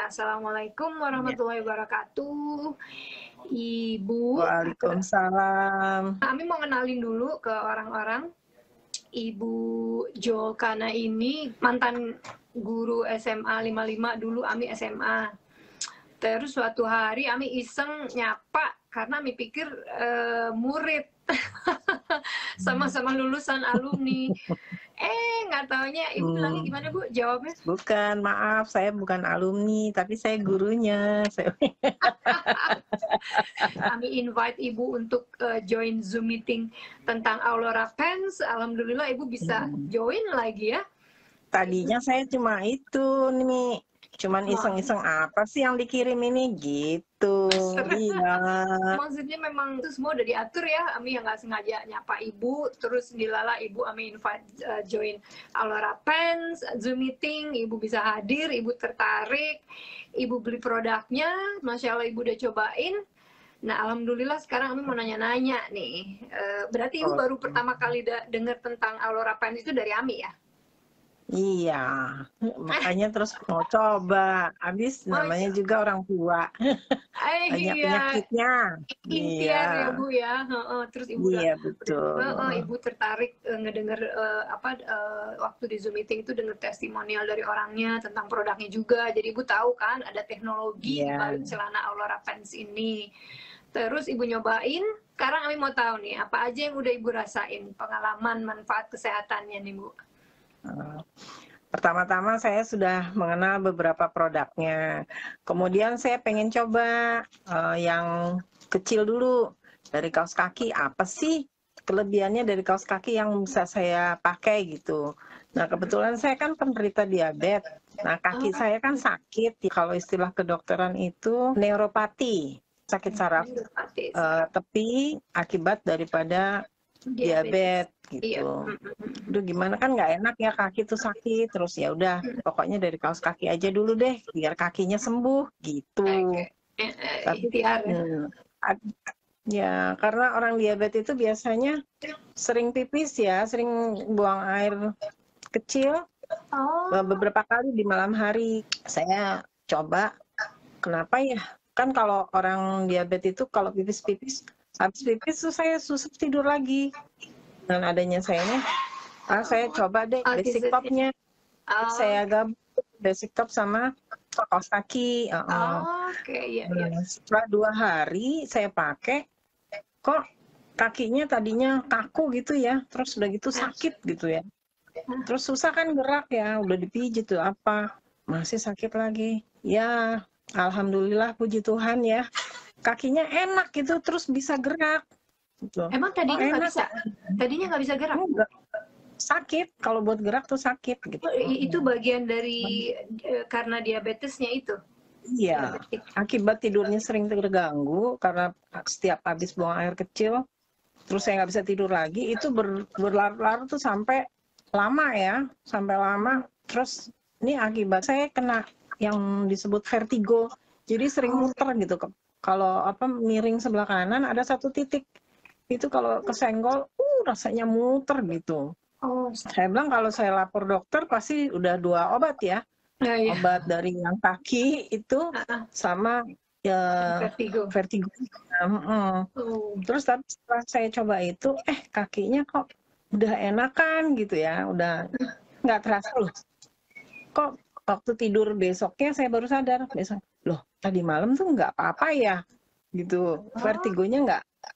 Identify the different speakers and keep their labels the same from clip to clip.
Speaker 1: Assalamualaikum
Speaker 2: Ya.
Speaker 1: warahmatullahi wabarakatuh. Ibu,
Speaker 2: Waalaikumsalam.
Speaker 1: kami mau kenalin dulu ke orang-orang. Ibu Jolkana ini mantan guru SMA 55 dulu, Ami SMA. Terus suatu hari Ami iseng nyapa karena Ami pikir murid sama-sama lulusan alumni. Nggak taunya Ibu bilangnya gimana Bu jawabnya?
Speaker 2: Bukan, maaf, saya bukan alumni, tapi saya gurunya.
Speaker 1: Kami invite Ibu untuk join Zoom meeting tentang Aurora Pens. Alhamdulillah Ibu bisa join lagi ya.
Speaker 2: Tadinya saya cuma itu nih, cuman iseng-iseng apa sih yang dikirim ini gitu. Iya.
Speaker 1: Maksudnya memang itu semua udah diatur ya. Ami yang nggak sengaja nyapa Ibu, terus dilala Ibu Ami invite join Aurora Pens Zoom meeting. Ibu bisa hadir, Ibu tertarik, Ibu beli produknya, Masya Allah Ibu udah cobain. Nah, alhamdulillah sekarang Ami mau nanya-nanya nih. Berarti Ibu baru pertama kali dengar tentang Aurora Pens itu dari Ami ya?
Speaker 2: Iya, makanya terus mau coba. Habis namanya juga orang tua. Banyak penyakitnya.
Speaker 1: Impian ya Bu ya. Terus Ibu
Speaker 2: betul.
Speaker 1: Ibu tertarik ngedenger waktu di Zoom meeting itu denger testimonial dari orangnya tentang produknya juga. Jadi Ibu tahu kan ada teknologi di balik celana Aurora Pens ini. Terus Ibu nyobain. Sekarang Ami mau tahu nih apa aja yang udah Ibu rasain, pengalaman manfaat kesehatannya nih Bu.
Speaker 2: Pertama-tama saya sudah mengenal beberapa produknya. Kemudian saya pengen coba yang kecil dulu. Dari kaos kaki, apa sih kelebihannya dari kaos kaki yang bisa saya pakai gitu. Nah, kebetulan saya kan penderita diabetes. Nah, kaki saya kan sakit. Kalau istilah kedokteran itu neuropati, sakit saraf tepi akibat daripada diabetes gitu. Aduh, gimana kan nggak enak ya kaki tuh sakit terus, ya udah pokoknya dari kaos kaki aja dulu deh biar kakinya sembuh gitu. Tapi ya karena orang diabetes itu biasanya sering pipis ya, sering buang air kecil beberapa kali di malam hari. Saya coba, kenapa ya? Kan kalau orang diabetes itu kalau pipis-pipis, habis pipis tuh saya susah tidur lagi. Dan adanya saya ini, saya coba deh basic topnya. Saya gabung basic top sama kaos kaki. Setelah 2 hari saya pakai, kok kakinya tadinya kaku gitu ya, terus udah gitu sakit gitu ya. Terus susah kan gerak ya, udah dipijit tuh apa, masih sakit lagi. Ya, alhamdulillah puji Tuhan ya, kakinya enak gitu, terus bisa gerak. Gitu.
Speaker 1: Emang tadinya nggak bisa? Tadinya nggak bisa gerak?
Speaker 2: Enggak. Sakit, kalau buat gerak tuh sakit gitu.
Speaker 1: Itu bagian dari karena diabetesnya itu?
Speaker 2: Iya, akibat tidurnya sering terganggu karena setiap habis buang air kecil, terus saya nggak bisa tidur lagi, itu berlarut-larut tuh sampai lama ya, sampai lama. Terus ini akibat saya kena yang disebut vertigo, jadi sering muter gitu. Kalau miring sebelah kanan ada satu titik, itu kalau kesenggol, rasanya muter gitu. Saya bilang kalau saya lapor dokter pasti udah 2 obat ya. Obat dari yang kaki itu sama vertigo. Terus tapi setelah saya coba itu, kakinya kok udah enakan gitu ya, udah nggak terasa loh. Kok waktu tidur besoknya saya baru sadar, loh tadi malam tuh nggak apa-apa ya gitu, vertigonya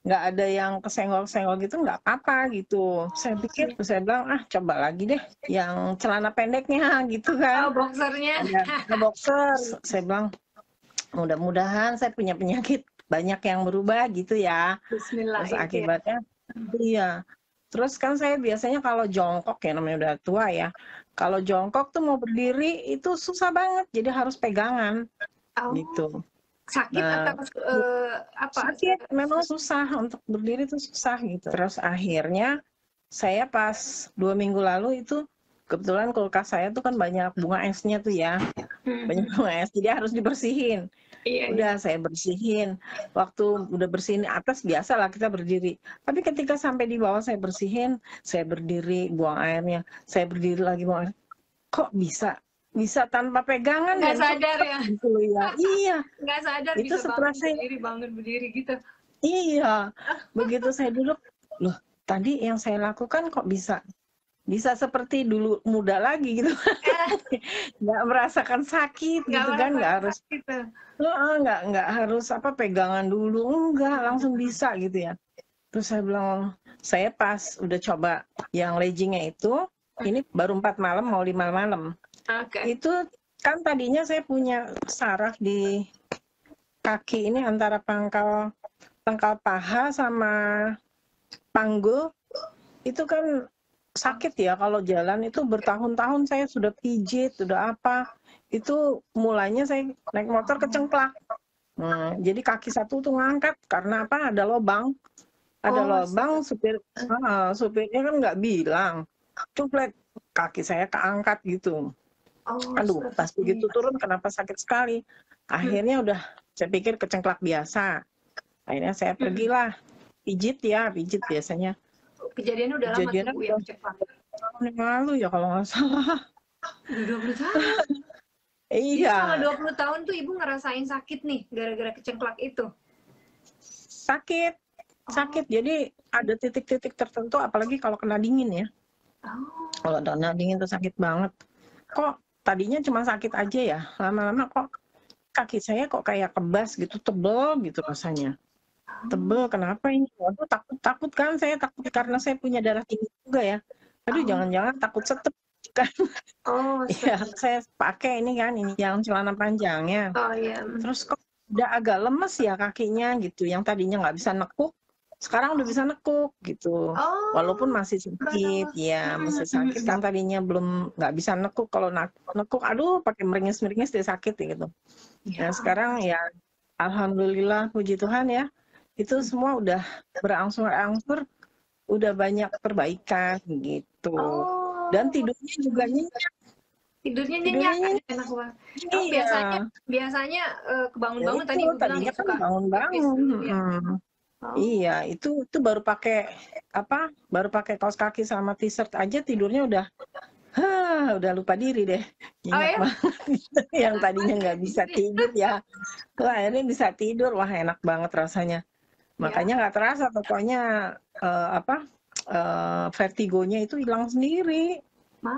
Speaker 2: nggak ada yang kesenggol-senggol gitu, nggak apa-apa gitu. Saya pikir, saya bilang coba lagi deh yang celana pendeknya gitu kan.
Speaker 1: Boxernya.
Speaker 2: Ada boxer. Saya bilang mudah-mudahan saya punya penyakit banyak yang berubah gitu ya.
Speaker 1: Bismillah.
Speaker 2: Terus akibatnya iya. Terus kan saya biasanya kalau jongkok ya, namanya udah tua ya, kalau jongkok tuh mau berdiri itu susah banget, jadi harus pegangan gitu.
Speaker 1: Sakit atau apa?
Speaker 2: Sakit, memang susah untuk berdiri, itu susah gitu. Terus akhirnya saya pas 2 minggu lalu itu, kebetulan kulkas saya tuh kan banyak bunga esnya tuh ya, banyak bunga es, jadi harus dibersihin. Udah saya bersihin, waktu udah bersihin atas biasa lah kita berdiri, tapi ketika sampai di bawah saya bersihin, saya berdiri buang airnya, saya berdiri lagi buang air, kok bisa bisa tanpa pegangan
Speaker 1: Nggak
Speaker 2: dan
Speaker 1: sadar
Speaker 2: cepet
Speaker 1: ya.
Speaker 2: gitu loh ya. Iya,
Speaker 1: Nggak sadar
Speaker 2: itu
Speaker 1: bisa
Speaker 2: setelah saya
Speaker 1: bangun berdiri gitu.
Speaker 2: iya, begitu saya duduk, loh tadi yang saya lakukan kok bisa seperti dulu muda lagi gitu. Nggak merasakan sakit
Speaker 1: Nggak
Speaker 2: gitu kan, nggak
Speaker 1: merasakan
Speaker 2: harus
Speaker 1: sakit tuh.
Speaker 2: nggak harus apa pegangan dulu, enggak langsung bisa gitu ya. Terus saya bilang, saya pas udah coba yang leggingnya itu, ini baru 4 malam mau 5 malam.
Speaker 1: Oke.
Speaker 2: Itu kan tadinya saya punya saraf di kaki ini antara pangkal paha sama panggul, itu kan sakit ya kalau jalan itu bertahun-tahun saya sudah pijit, sudah apa. Itu mulanya saya naik motor kecengklak. Jadi kaki satu tuh ngangkat karena apa? Ada lubang. Ada lubang, supirnya kan nggak bilang. Cuplet, kaki saya keangkat gitu. Aduh, pas begitu turun kenapa sakit sekali. Akhirnya udah, saya pikir kecengklak biasa. Akhirnya saya pergilah, pijit biasanya.
Speaker 1: Kejadiannya udah lama tuh Bu yang kecengklak.
Speaker 2: Tahun yang lalu ya kalau nggak salah.
Speaker 1: Udah 20 tahun.
Speaker 2: Iya.
Speaker 1: Jadi selama 20 tahun tuh Ibu ngerasain sakit nih gara-gara kecengklak itu?
Speaker 2: Sakit. Jadi ada titik-titik tertentu apalagi kalau kena dingin ya. Kalau kena dingin tuh sakit banget. Kok tadinya cuma sakit aja ya, lama-lama kok kaki saya kok kayak kebas gitu, tebel gitu rasanya. Tebel, kenapa ini? Waduh, takut kan saya, takut karena saya punya darah tinggi juga ya. Aduh, jangan-jangan takut setep kan. Ya, saya pakai ini kan, ini yang celana panjangnya. Terus kok udah agak lemes ya kakinya gitu, yang tadinya nggak bisa nekuk, sekarang udah bisa nekuk gitu. Walaupun masih sakit, ya masih sakit kan tadinya belum nggak bisa nekuk. Kalau nekuk, aduh pakai meringis-meringis dia sakit gitu. Nah sekarang ya, alhamdulillah puji Tuhan ya, itu semua udah berangsur-angsur, udah banyak perbaikan gitu. Dan tidurnya juga nyenyak.
Speaker 1: Tidurnya nyenyak, enak banget. Biasanya kebangun-bangun tadi Ibu bilang
Speaker 2: tadinya kan bangun-bangun. Iya, itu baru pakai apa? Baru pakai kaos kaki sama t-shirt aja tidurnya udah lupa diri deh. Nyenyak banget. Yang tadinya nggak bisa tidur ya. Wah, akhirnya bisa tidur. Wah, enak banget rasanya. Makanya nggak terasa pokoknya vertigonya itu hilang sendiri.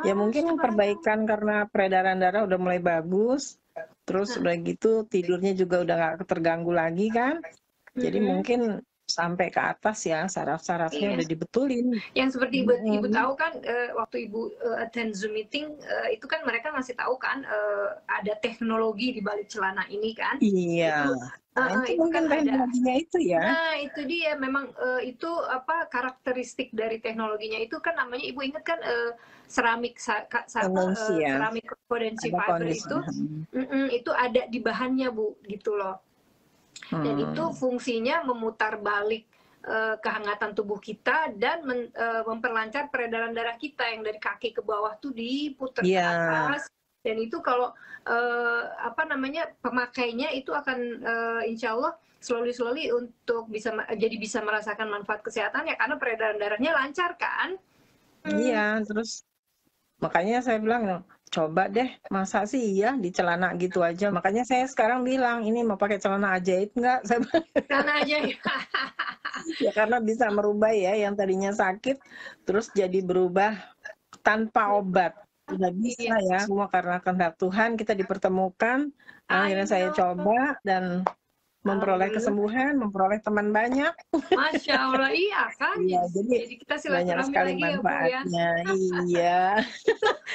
Speaker 2: Ya mungkin perbaikan karena peredaran darah udah mulai bagus. Terus udah gitu tidurnya juga udah nggak terganggu lagi kan. Jadi mungkin sampai ke atas ya, saraf-sarafnya udah dibetulin.
Speaker 1: Yang seperti Ibu tahu kan, waktu Ibu attend Zoom meeting, itu kan mereka ngasih tahu kan, ada teknologi di balik celana ini kan.
Speaker 2: Iya. Itu mungkin kan teknologinya itu ya.
Speaker 1: Nah, itu dia. Memang itu apa karakteristik dari teknologinya itu kan namanya, Ibu ingat kan, ceramik Codensi fiber itu ada di bahannya Bu, gitu loh. Dan itu fungsinya memutar balik kehangatan tubuh kita dan memperlancar peredaran darah kita yang dari kaki ke bawah tuh diputar ke atas. Dan itu kalau pemakainya itu akan insya Allah slowly untuk bisa merasakan manfaat kesehatan ya, karena peredaran darahnya lancar kan.
Speaker 2: Iya, terus makanya saya bilang coba deh, masa sih ya di celana gitu aja. Makanya saya sekarang bilang ini mau pakai celana ajaib nggak?
Speaker 1: Celana ajaib.
Speaker 2: Ya karena bisa merubah ya yang tadinya sakit terus jadi berubah tanpa obat. Udah bisa ya, semua karena kehendak Tuhan kita dipertemukan. Akhirnya saya coba dan memperoleh kesembuhan, memperoleh teman banyak.
Speaker 1: Masya Allah, iya kan?
Speaker 2: Iya, jadi
Speaker 1: kita
Speaker 2: banyak sekali
Speaker 1: lagi
Speaker 2: manfaatnya. Ya, Bu, ya. Iya.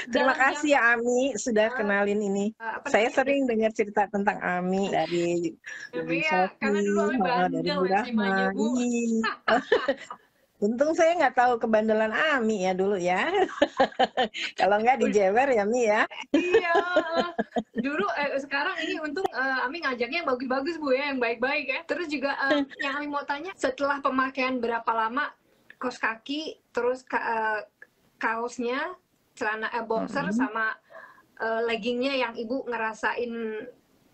Speaker 2: Terima kasih ya Ami sudah kenalin ini. Saya sering dengar cerita tentang Ami dari
Speaker 1: Sophie, karena dulu Ami bandel SMA-nya, Bu.
Speaker 2: Untung saya nggak tahu kebandelan Ami ya dulu ya. Kalau nggak dijewer ya Mi ya.
Speaker 1: Iya. Dulu sekarang ini untung Ami ngajaknya yang bagus-bagus Bu ya, yang baik-baik ya. Terus juga yang Ami mau tanya, setelah pemakaian berapa lama kaos kaki, terus kaosnya, celana boxer sama leggingnya yang Ibu ngerasain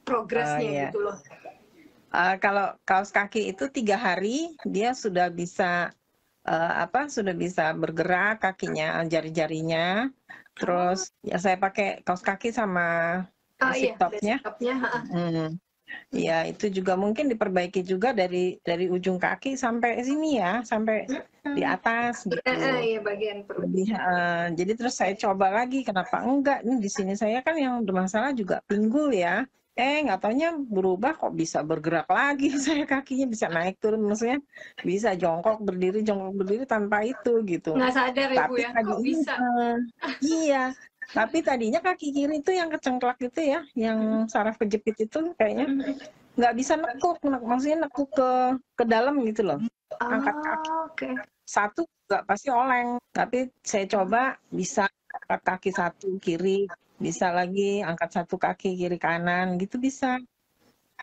Speaker 1: progresnya gitu loh.
Speaker 2: Kalau kaos kaki itu 3 hari dia sudah bisa sudah bisa bergerak kakinya, jari-jarinya. Terus ya saya pakai kaos kaki sama basic topnya. Ya itu juga mungkin diperbaiki juga dari ujung kaki sampai sini ya, sampai di atas gitu.
Speaker 1: Iya, bagian perut.
Speaker 2: Jadi terus saya coba lagi, kenapa enggak? Nih di sini saya kan yang bermasalah juga pinggul ya. Nggak taunya berubah kok bisa bergerak lagi saya kakinya bisa naik turun, maksudnya bisa jongkok berdiri tanpa itu gitu.
Speaker 1: Nggak sadar ya Bu
Speaker 2: Tapi
Speaker 1: ya,
Speaker 2: tadi
Speaker 1: kok bisa?
Speaker 2: iya. Tapi tadinya kaki kiri itu yang kecengklak itu ya, yang saraf kejepit itu kayaknya nggak bisa nekuk, maksudnya nekuk ke dalam gitu loh. Angkat kaki satu nggak pasti oleng, tapi saya coba bisa angkat kaki satu kiri, bisa lagi angkat satu kaki kiri kanan gitu bisa.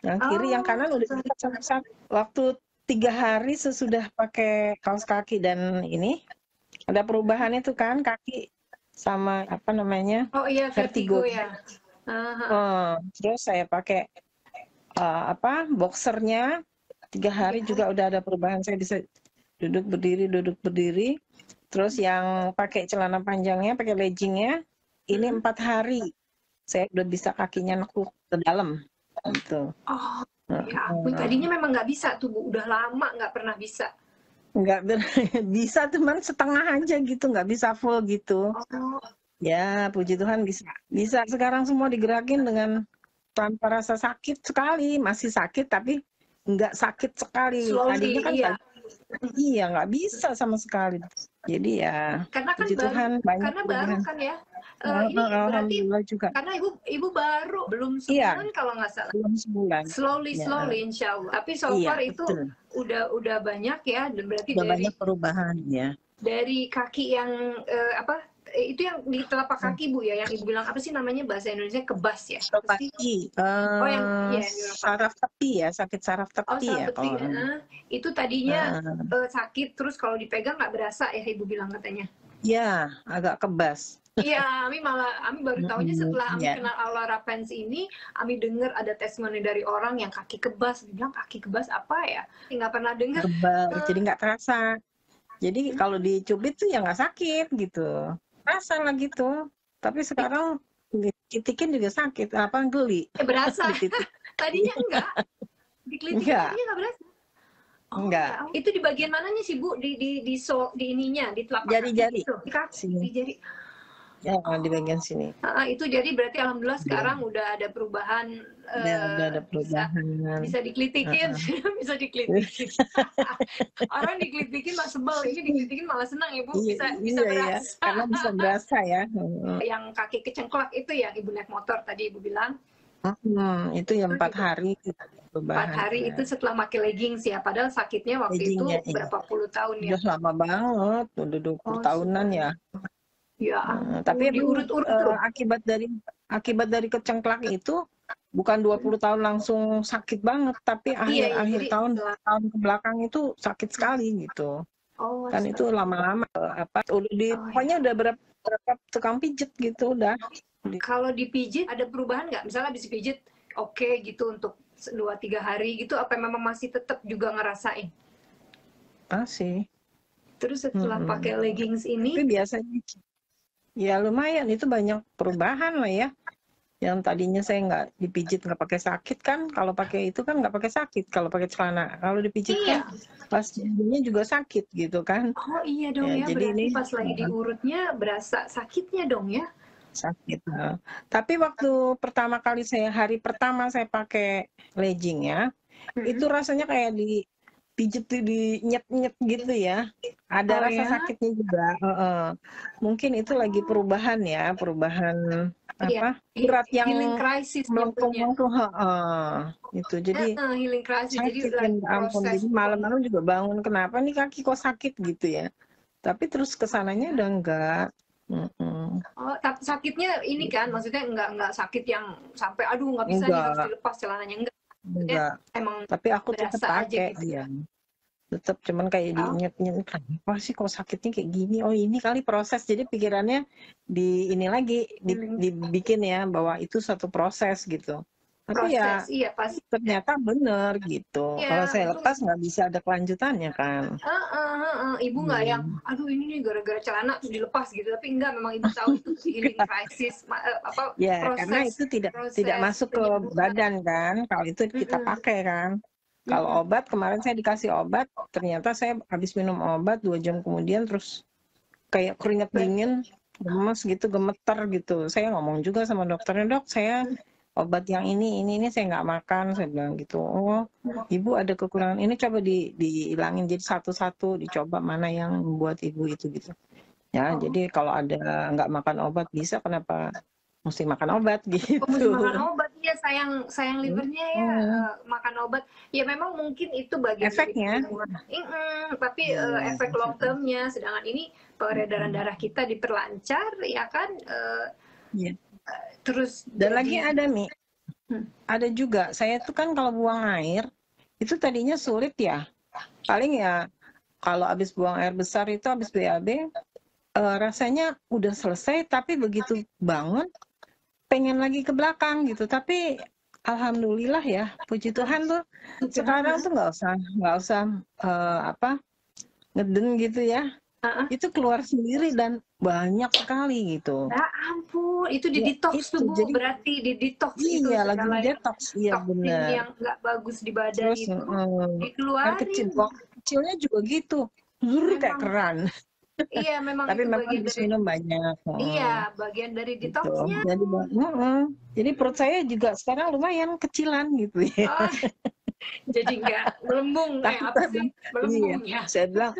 Speaker 2: Yang kiri yang kanan udah bisa satu. Waktu 3 hari sesudah pakai kaos kaki dan ini ada perubahan itu kan kaki sama apa namanya
Speaker 1: vertigo ya.
Speaker 2: Terus saya pakai boxernya 3 hari juga udah ada perubahan, saya bisa duduk berdiri. Terus yang pakai celana panjangnya, pakai leggingnya ini 4 hari saya udah bisa kakinya nekuk ke dalam gitu.
Speaker 1: Ya ampun, tadinya memang nggak bisa tuh Bu, udah lama nggak pernah bisa.
Speaker 2: Nggak bisa, cuman setengah aja gitu, nggak bisa full gitu. Ya puji Tuhan bisa sekarang semua digerakin dengan tanpa rasa sakit sekali, masih sakit tapi nggak sakit sekali. Tadinya kan nggak bisa sama sekali. Jadi ya
Speaker 1: karena kan
Speaker 2: puji Tuhan banyak
Speaker 1: karena baru kan ya. Ini berarti
Speaker 2: juga.
Speaker 1: karena ibu baru belum sebulan kalau nggak salah.
Speaker 2: Belum sebulan.
Speaker 1: Slowly insya Allah. Tapi so far itu udah banyak ya, dan berarti
Speaker 2: udah banyak perubahan ya.
Speaker 1: Dari kaki yang itu yang di telapak kaki Bu ya, yang Ibu bilang apa sih namanya bahasa Indonesia, kebas ya?
Speaker 2: Kaki. Saraf tepi ya, sakit saraf tepi ya.
Speaker 1: Itu tadinya sakit, terus kalau dipegang nggak berasa ya Ibu bilang katanya.
Speaker 2: Ya, agak kebas.
Speaker 1: Iya, Ami baru tahunya setelah Ami kenal Aulora Pens ini, Ami dengar ada testimoni dari orang yang kaki kebas. Dia bilang kaki kebas apa ya? Nggak pernah dengar.
Speaker 2: Jadi nggak terasa. Jadi kalau dicubit tuh ya nggak sakit gitu. Rasa lah gitu. Tapi sekarang dikitikin juga sakit. Apa geli?
Speaker 1: Berasa. Tadinya enggak. Dikelitikin tadinya nggak berasa.
Speaker 2: Enggak.
Speaker 1: Itu di bagian mananya sih Bu? Di ininya, di telapak
Speaker 2: jari-jari.
Speaker 1: Di jari.
Speaker 2: Ya, di bagian sini.
Speaker 1: Itu jadi berarti alhamdulillah sekarang udah ada perubahan.
Speaker 2: Udah ada perubahan.
Speaker 1: Bisa dikelitikin, bisa dikelitikin. Orang dikelitikin malah sebel, ini dikelitikin malah senang Ibu. Bisa berasa.
Speaker 2: Ya, karena bisa berasa ya.
Speaker 1: Yang kaki kecengklak itu yang Ibu naik motor tadi Ibu bilang.
Speaker 2: Itu yang 4 hari.
Speaker 1: 4 hari itu setelah pakai leggings ya, padahal sakitnya waktu itu berapa puluh tahun ya.
Speaker 2: Udah lama banget, udah 20 tahunan ya.
Speaker 1: Ya,
Speaker 2: tapi
Speaker 1: diurut-urut
Speaker 2: akibat dari kecengklak itu bukan 20 tahun langsung sakit banget, tapi akhir tahun ke belakang itu sakit sekali gitu. Kan itu lama-lama pokoknya udah berapa tukang pijet gitu udah.
Speaker 1: Kalau dipijit ada perubahan nggak? Misalnya habis pijit oke gitu untuk 2-3 hari gitu, apa memang masih tetap juga ngerasain?
Speaker 2: Masih.
Speaker 1: Terus setelah pakai leggings ini?
Speaker 2: Tapi biasanya ya lumayan, itu banyak perubahan lah ya. Yang tadinya saya nggak dipijit nggak pakai sakit kan, kalau pakai itu kan nggak pakai sakit kalau pakai celana. Kalau dipijit kan pas jadinya juga sakit gitu kan.
Speaker 1: Oh iya dong ya,
Speaker 2: jadi
Speaker 1: berarti pas lagi diurutnya berasa sakitnya dong ya.
Speaker 2: Sakit. Tapi waktu hari pertama saya pakai leggingnya, itu rasanya kayak dipijit, dinyet-nyet gitu ya. Ada rasa sakitnya juga. Mungkin itu lagi perubahan urat yang
Speaker 1: healing crisis
Speaker 2: melengkung itu. Jadi
Speaker 1: healing crisis.
Speaker 2: Sakit, jadi ampun. Jadi malam-malam juga bangun, kenapa nih kaki kok sakit gitu ya. Tapi terus kesananya udah enggak.
Speaker 1: Tapi sakitnya ini kan, maksudnya enggak sakit yang sampai aduh nggak bisa nih harus dilepas celananya, enggak. Emang
Speaker 2: tapi aku tetap pakai
Speaker 1: gitu.
Speaker 2: Tetap cuman kayak dinyet-nyet, kenapa sih kok sakitnya kayak gini? Oh ini kali proses. Jadi pikirannya dibikin ya bahwa itu satu proses gitu. Tapi ya
Speaker 1: proses. Iya pasti.
Speaker 2: ternyata bener gitu. Kalau
Speaker 1: Iya,
Speaker 2: saya
Speaker 1: itu
Speaker 2: lepas nggak bisa ada kelanjutannya kan.
Speaker 1: ibu nggak yang,
Speaker 2: Hmm.
Speaker 1: aduh ini nih gara-gara celana terus dilepas gitu, tapi enggak, memang ibu tahu itu healing crisis, apa
Speaker 2: Ya, karena
Speaker 1: proses
Speaker 2: itu tidak
Speaker 1: proses
Speaker 2: masuk ke
Speaker 1: penyembuhan.
Speaker 2: badan kan. Kalau itu kita
Speaker 1: Mm-mm,
Speaker 2: pakai kan. Kalau
Speaker 1: mm-mm.
Speaker 2: obat, kemarin saya dikasih obat, ternyata saya habis minum obat 2 jam kemudian terus kayak keringat dingin, gemes gitu, gemeter gitu. Saya ngomong juga sama dokternya, dok, saya obat yang ini saya nggak makan, saya bilang gitu. Oh, ibu ada kekurangan ini, coba dihilangin jadi satu-satu, dicoba mana yang buat ibu itu gitu. Ya,
Speaker 1: Oh,
Speaker 2: jadi kalau ada nggak makan obat bisa, kenapa mesti makan obat
Speaker 1: mesti makan
Speaker 2: gitu.
Speaker 1: obat ya, sayang livernya ya,
Speaker 2: Hmm,
Speaker 1: makan obat. Ya memang mungkin itu bagian dari
Speaker 2: efeknya.
Speaker 1: penyembuhan. Tapi
Speaker 2: Iya.
Speaker 1: efek long termnya, sedangkan ini peredaran darah kita diperlancar, ya kan?
Speaker 2: Iya.
Speaker 1: Terus
Speaker 2: Dan lagi
Speaker 1: jadi,
Speaker 2: ada Mi,
Speaker 1: hmm,
Speaker 2: ada juga. Saya tuh kan kalau buang air itu tadinya sulit ya. Paling ya kalau habis buang air besar itu habis BAB rasanya udah selesai tapi begitu bangun pengen lagi ke belakang gitu. Tapi alhamdulillah ya, puji Tuhan tuh sekarang tuh nggak usah apa ngeden gitu ya. Itu keluar sendiri dan banyak sekali gitu.
Speaker 1: ya ampun, itu di
Speaker 2: Ya,
Speaker 1: detox tuh
Speaker 2: itu
Speaker 1: Bu,
Speaker 2: jadi
Speaker 1: berarti di detox itu
Speaker 2: iya lagi
Speaker 1: segala
Speaker 2: di
Speaker 1: yang
Speaker 2: detox, iya
Speaker 1: toksin
Speaker 2: benar.
Speaker 1: yang nggak bagus di badan
Speaker 2: Terus
Speaker 1: itu
Speaker 2: air kecil,
Speaker 1: dikeluarin.
Speaker 2: buang air kecilnya juga gitu, kayak
Speaker 1: Memang,
Speaker 2: keran.
Speaker 1: iya memang
Speaker 2: Tapi
Speaker 1: itu
Speaker 2: memang
Speaker 1: bagian
Speaker 2: habis
Speaker 1: dari,
Speaker 2: minum banyak.
Speaker 1: iya bagian dari
Speaker 2: Gitu.
Speaker 1: detoxnya.
Speaker 2: Jadi perut saya juga sekarang lumayan kecilan gitu ya.
Speaker 1: Oh, jadi nggak melembung,
Speaker 2: Tapi
Speaker 1: apa
Speaker 2: saya
Speaker 1: sih
Speaker 2: bilang, iya,
Speaker 1: melembung ya.
Speaker 2: saya bilang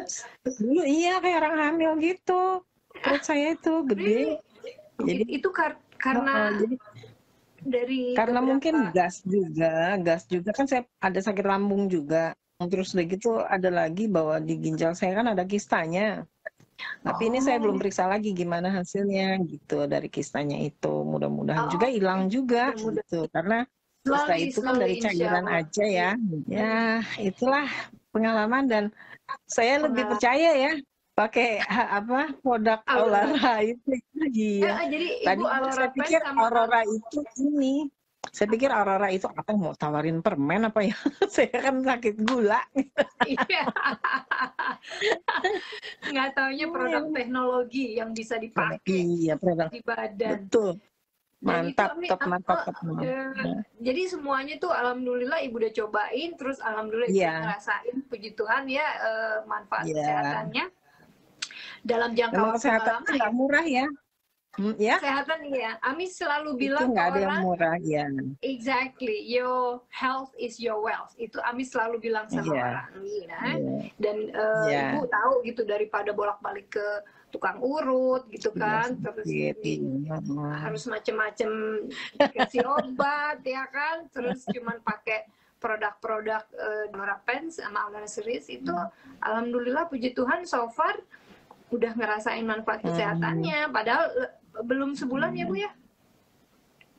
Speaker 2: dulu iya kayak orang hamil gitu. Perut saya itu gede.
Speaker 1: Really?
Speaker 2: Jadi,
Speaker 1: Itu karena
Speaker 2: jadi
Speaker 1: dari
Speaker 2: karena mungkin
Speaker 1: beberapa,
Speaker 2: gas juga kan saya ada sakit lambung juga. Terus udah gitu ada lagi bahwa di ginjal saya kan ada kistanya. Tapi ini saya belum
Speaker 1: oh,
Speaker 2: periksa lagi gimana hasilnya gitu dari kistanya itu. Mudah-mudahan juga
Speaker 1: oh,
Speaker 2: hilang juga
Speaker 1: mudah-mudahan
Speaker 2: gitu. Karena kista
Speaker 1: slowly
Speaker 2: itu kan
Speaker 1: slowly
Speaker 2: dari
Speaker 1: insya
Speaker 2: cairan
Speaker 1: Allah.
Speaker 2: aja ya. Ya, itulah pengalaman dan saya lebih
Speaker 1: Pengalaman.
Speaker 2: percaya ya pakai apa produk
Speaker 1: Aurora.
Speaker 2: Aurora itu. Iya.
Speaker 1: Jadi Ibu
Speaker 2: Tadi
Speaker 1: Aurora
Speaker 2: saya
Speaker 1: Pen
Speaker 2: pikir
Speaker 1: sama
Speaker 2: Aurora itu ini. Saya pikir
Speaker 1: apa?
Speaker 2: Aurora itu apa mau tawarin permen apa ya? Saya kan sakit gula.
Speaker 1: Iya. Nggak taunya produk teknologi yang bisa dipakai
Speaker 2: Iya, produk.
Speaker 1: di badan.
Speaker 2: Betul.
Speaker 1: Dan itu
Speaker 2: Mantap, top, mantap, top.
Speaker 1: jadi semuanya tuh alhamdulillah Ibu udah cobain, terus alhamdulillah Ibu
Speaker 2: Iya,
Speaker 1: ngerasain, puji Tuhan ya, manfaat
Speaker 2: iya.
Speaker 1: kesehatannya dalam jangka
Speaker 2: Memang
Speaker 1: waktu nggak
Speaker 2: kesehatannya
Speaker 1: lama ya.
Speaker 2: nggak murah ya. Ya,
Speaker 1: Kesehatan ya. Ami selalu
Speaker 2: itu
Speaker 1: bilang ke
Speaker 2: nggak ada yang
Speaker 1: orang,
Speaker 2: murah ya.
Speaker 1: exactly, your health is your wealth. Itu Ami selalu bilang sama
Speaker 2: Iya,
Speaker 1: orang, ya.
Speaker 2: iya,
Speaker 1: Dan
Speaker 2: iya.
Speaker 1: Ibu tahu gitu, daripada bolak-balik ke tukang urut gitu
Speaker 2: Iya,
Speaker 1: kan, terus
Speaker 2: sedikit. Iya.
Speaker 1: harus macem-macem dikasih obat ya kan, terus cuman pakai produk-produk Aurora Pen sama Aurora Series itu, alhamdulillah puji Tuhan so far udah ngerasain manfaat kesehatannya. Padahal belum sebulan ya Bu ya?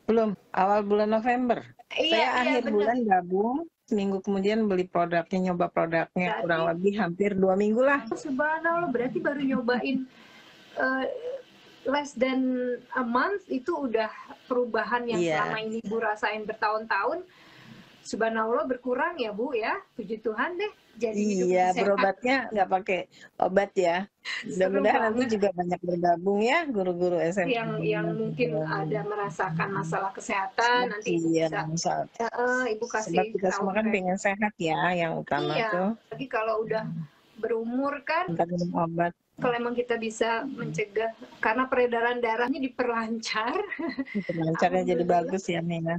Speaker 2: Belum, awal bulan November.
Speaker 1: Iya,
Speaker 2: Saya akhir
Speaker 1: bener.
Speaker 2: bulan gabung, seminggu kemudian beli produknya, nyoba produknya, kurang
Speaker 1: Berarti,
Speaker 2: lebih hampir 2 minggu lah.
Speaker 1: subhanallah, berarti baru nyobain less than a month itu udah perubahan yang
Speaker 2: Iya,
Speaker 1: selama ini Bu rasain bertahun-tahun. Subhanallah berkurang ya Bu ya, puji Tuhan deh. Jadi hidup
Speaker 2: iya,
Speaker 1: sehat.
Speaker 2: berobatnya nggak pakai obat ya.
Speaker 1: Seru
Speaker 2: Mudah-mudahan nanti
Speaker 1: banget.
Speaker 2: juga banyak bergabung ya guru-guru SMP.
Speaker 1: Yang mungkin ada merasakan masalah kesehatan, nanti Ibu
Speaker 2: Iya,
Speaker 1: bisa, Ibu
Speaker 2: sebab
Speaker 1: kasih
Speaker 2: kita
Speaker 1: tahu
Speaker 2: semua kan
Speaker 1: mereka.
Speaker 2: pengen sehat ya, yang utama
Speaker 1: Iya,
Speaker 2: tuh.
Speaker 1: tapi kalau udah berumur kan,
Speaker 2: Minta minum obat.
Speaker 1: kalau emang kita bisa mencegah, karena peredaran darahnya diperlancar.
Speaker 2: Lancarnya jadi bagus ya, Nina.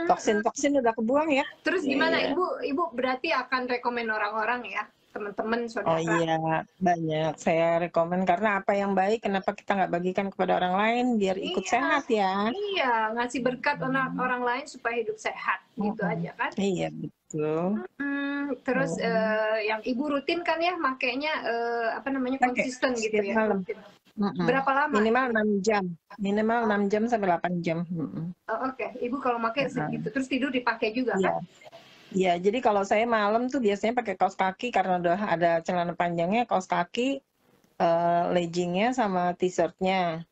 Speaker 2: Toksin-toksin udah kebuang ya.
Speaker 1: Terus gimana
Speaker 2: Iya.
Speaker 1: Ibu berarti akan rekomen orang-orang ya, teman-teman,
Speaker 2: Oh
Speaker 1: saudara.
Speaker 2: iya, banyak. Saya rekomen karena apa yang baik, kenapa kita nggak bagikan kepada orang lain biar ikut
Speaker 1: Iya,
Speaker 2: sehat ya.
Speaker 1: iya, ngasih berkat orang lain supaya hidup sehat, gitu aja kan.
Speaker 2: Iya, betul.
Speaker 1: Terus yang Ibu rutin kan ya makainya apa namanya,
Speaker 2: Pakai
Speaker 1: konsisten gitu
Speaker 2: setiap
Speaker 1: ya.
Speaker 2: malam.
Speaker 1: Rutin. Berapa lama?
Speaker 2: Minimal 6 jam. Minimal 6 jam sampai 8 jam.
Speaker 1: Oh, Oke. Ibu kalau pakai segitu, terus tidur dipakai juga
Speaker 2: Iya.
Speaker 1: kan?
Speaker 2: Iya, jadi kalau saya malam tuh biasanya pakai kaos kaki karena udah ada celana panjangnya, kaos kaki, leggingnya sama t-shirtnya.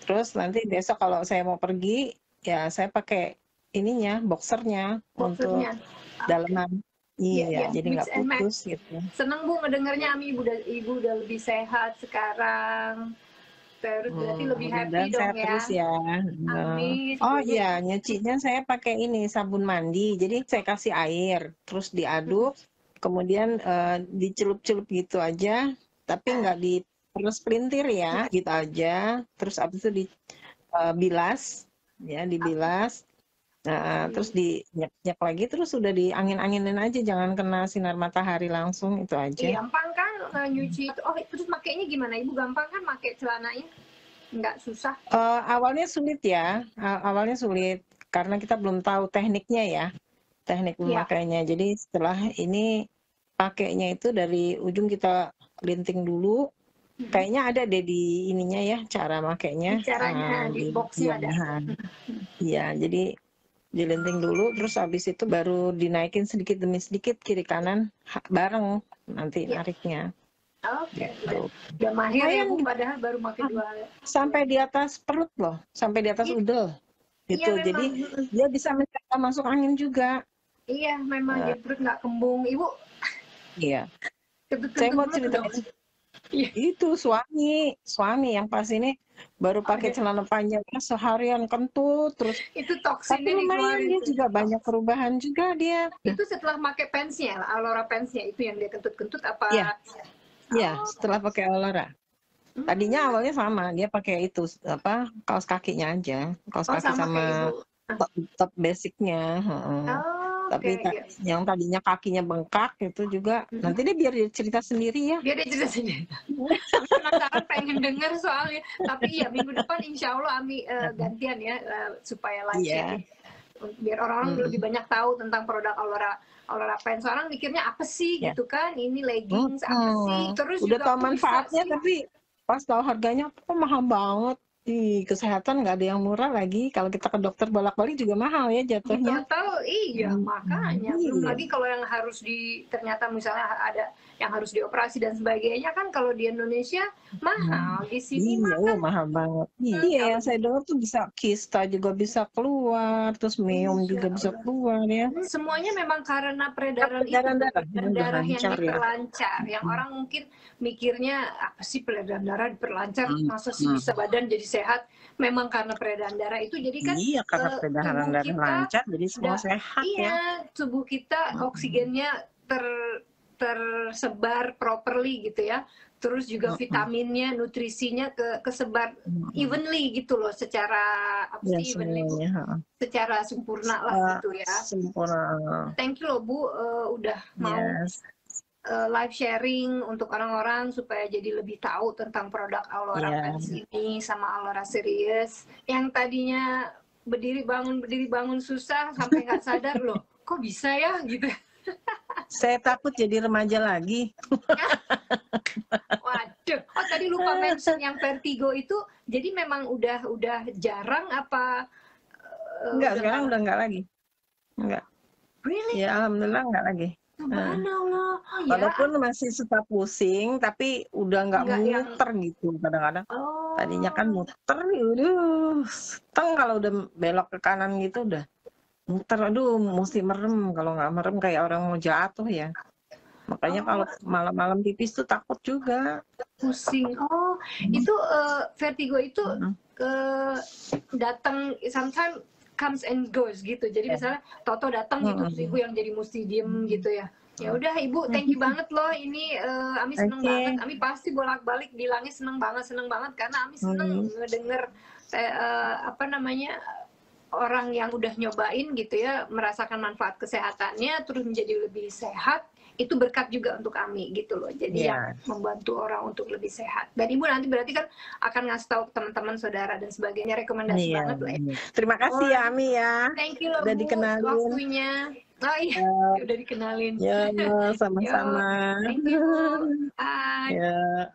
Speaker 2: Terus nanti besok kalau saya mau pergi, ya saya pakai ininya, boxernya untuk
Speaker 1: boxernya. Oke.
Speaker 2: daleman.
Speaker 1: Iya,
Speaker 2: Iya,
Speaker 1: iya,
Speaker 2: jadi
Speaker 1: mix
Speaker 2: nggak
Speaker 1: and match.
Speaker 2: putus gitu.
Speaker 1: Seneng Bu ngedengernya Ami ibu udah lebih sehat sekarang. Terus berarti lebih happy
Speaker 2: Mudah-mudahan
Speaker 1: dong
Speaker 2: sehat terus
Speaker 1: ya.
Speaker 2: ya.
Speaker 1: Amin.
Speaker 2: Oh
Speaker 1: Ibunya.
Speaker 2: iya, nyucinya saya pakai ini sabun mandi. Jadi saya kasih air, terus diaduk, kemudian dicelup-celup gitu aja, tapi nggak diperes pelintir ya, gitu aja. Terus abis itu dibilas, ya dibilas. Nah, terus dinyek-nyek lagi, terus udah diangin-anginin aja, jangan kena sinar matahari langsung, itu aja.
Speaker 1: Gampang kan nyuci itu. Oh, terus makainya gimana? Ibu gampang kan pakai celananya? Nggak susah?
Speaker 2: Awalnya sulit ya, awalnya sulit karena kita belum tahu tekniknya ya, teknik
Speaker 1: Iya.
Speaker 2: memakainya. Jadi setelah ini pakainya itu dari ujung kita linting dulu. Kayaknya ada deh di ininya ya cara makainya.
Speaker 1: Caranya di boxnya ada.
Speaker 2: Iya, jadi dilinting dulu, terus habis itu baru dinaikin sedikit demi sedikit kiri kanan bareng nanti nariknya.
Speaker 1: Oke,
Speaker 2: Gitu.
Speaker 1: udah mahir ya Bu,
Speaker 2: Lumayan,
Speaker 1: padahal baru pakai 2.
Speaker 2: sampai di atas perut loh, sampai di atas udel. Gitu.
Speaker 1: Iya,
Speaker 2: Jadi
Speaker 1: memang.
Speaker 2: dia bisa menjaga masuk angin juga.
Speaker 1: Iya, memang jadi perut nggak kembung. Ibu
Speaker 2: Iya. Saya
Speaker 1: kentut-kentut
Speaker 2: mau
Speaker 1: dulu
Speaker 2: cerita
Speaker 1: dong. Iya.
Speaker 2: itu suami yang pas ini baru pakai celana panjangnya seharian kentut terus.
Speaker 1: Itu
Speaker 2: Tapi
Speaker 1: toksinnya
Speaker 2: lumayan
Speaker 1: dikeluarin
Speaker 2: dia
Speaker 1: tuh.
Speaker 2: juga banyak perubahan juga dia.
Speaker 1: Itu setelah pakai pensnya, Alora pensnya itu yang dia kentut-kentut apa?
Speaker 2: Iya. Iya, setelah pakai Aurora. Tadinya awalnya sama, dia pakai itu apa kaos kakinya aja, kaos kaki
Speaker 1: Sama
Speaker 2: sama
Speaker 1: kayak Ibu.
Speaker 2: top basicnya. Tapi yang tadinya kakinya bengkak itu juga nanti dia biar dia cerita sendiri ya.
Speaker 1: Biar dia cerita sendiri. Penasaran pengen denger soalnya. Tapi iya minggu depan insya Allah Ami gantian ya supaya live sharing. Biar orang-orang lebih banyak tahu tentang produk Aurora Pens. Orang mikirnya apa sih gitu kan? Ini leggings apa sih? Terus
Speaker 2: udah
Speaker 1: juga
Speaker 2: tahu manfaatnya tapi pas tahu harganya kok mahal banget. Di kesehatan nggak ada yang murah lagi. Kalau kita ke dokter bolak-balik juga mahal ya jatuhnya.
Speaker 1: Total iya makanya. Belum lagi kalau yang harus ternyata misalnya ada yang harus dioperasi dan sebagainya kan kalau di Indonesia mahal, di sini
Speaker 2: mahal banget. Iya, yang saya dengar tuh bisa kista juga bisa keluar, terus meum juga bisa keluar ya.
Speaker 1: Semuanya memang karena peredaran darah yang diperlancar. Yang orang mungkin mikirnya apa sih peredaran darah diperlancar, masa sih bisa badan jadi sehat? Memang karena peredaran darah itu jadi kan
Speaker 2: karena peredaran darah lancar jadi semua sehat ya.
Speaker 1: Tubuh kita oksigennya tersebar properly gitu ya. Terus juga vitaminnya, nutrisinya kesebar evenly gitu loh, secara secara sempurna lah gitu ya.
Speaker 2: Sempurna.
Speaker 1: Thank you loh Bu, udah mau live sharing untuk orang-orang supaya jadi lebih tahu tentang produk Aurora Pens ini sama Aurora Serious. Yang tadinya berdiri bangun susah sampai nggak sadar loh, kok bisa ya gitu.
Speaker 2: Saya takut jadi remaja lagi.
Speaker 1: Waduh, tadi lupa mention yang vertigo itu, jadi memang udah jarang apa?
Speaker 2: Enggak, sekarang udah enggak lagi. Enggak.
Speaker 1: Really?
Speaker 2: Ya alhamdulillah enggak lagi.
Speaker 1: Subhanallah.
Speaker 2: Walaupun masih suka pusing, tapi udah nggak muter gitu kadang-kadang. Tadinya kan muter, seteng kalau udah belok ke kanan gitu udah muter, aduh mesti merem, kalau nggak merem kayak orang mau jatuh ya. Makanya kalau malam-malam pipis tuh takut juga.
Speaker 1: Pusing. Itu vertigo itu datang sometimes comes and goes gitu. Jadi misalnya Toto datang gitu, terus Ibu yang jadi mesti diem gitu ya. Ya udah Ibu, thank you banget loh. Ini Ami seneng banget. Ami pasti bolak-balik bilangnya seneng banget karena Ami seneng ngedenger apa namanya orang yang udah nyobain gitu ya, merasakan manfaat kesehatannya, terus menjadi lebih sehat. Itu berkat juga untuk Ami gitu loh. Jadi yang membantu orang untuk lebih sehat. Dan Ibu nanti berarti kan akan ngasih tahu teman-teman, saudara dan sebagainya, rekomendasi banget lah ya.
Speaker 2: Terima kasih ya Ami ya.
Speaker 1: Thank you loh
Speaker 2: udah
Speaker 1: Bu,
Speaker 2: dikenalin.
Speaker 1: waktunya. Iya, udah dikenalin.
Speaker 2: Ya, sama-sama.
Speaker 1: Thank you. Bye.
Speaker 2: Ya.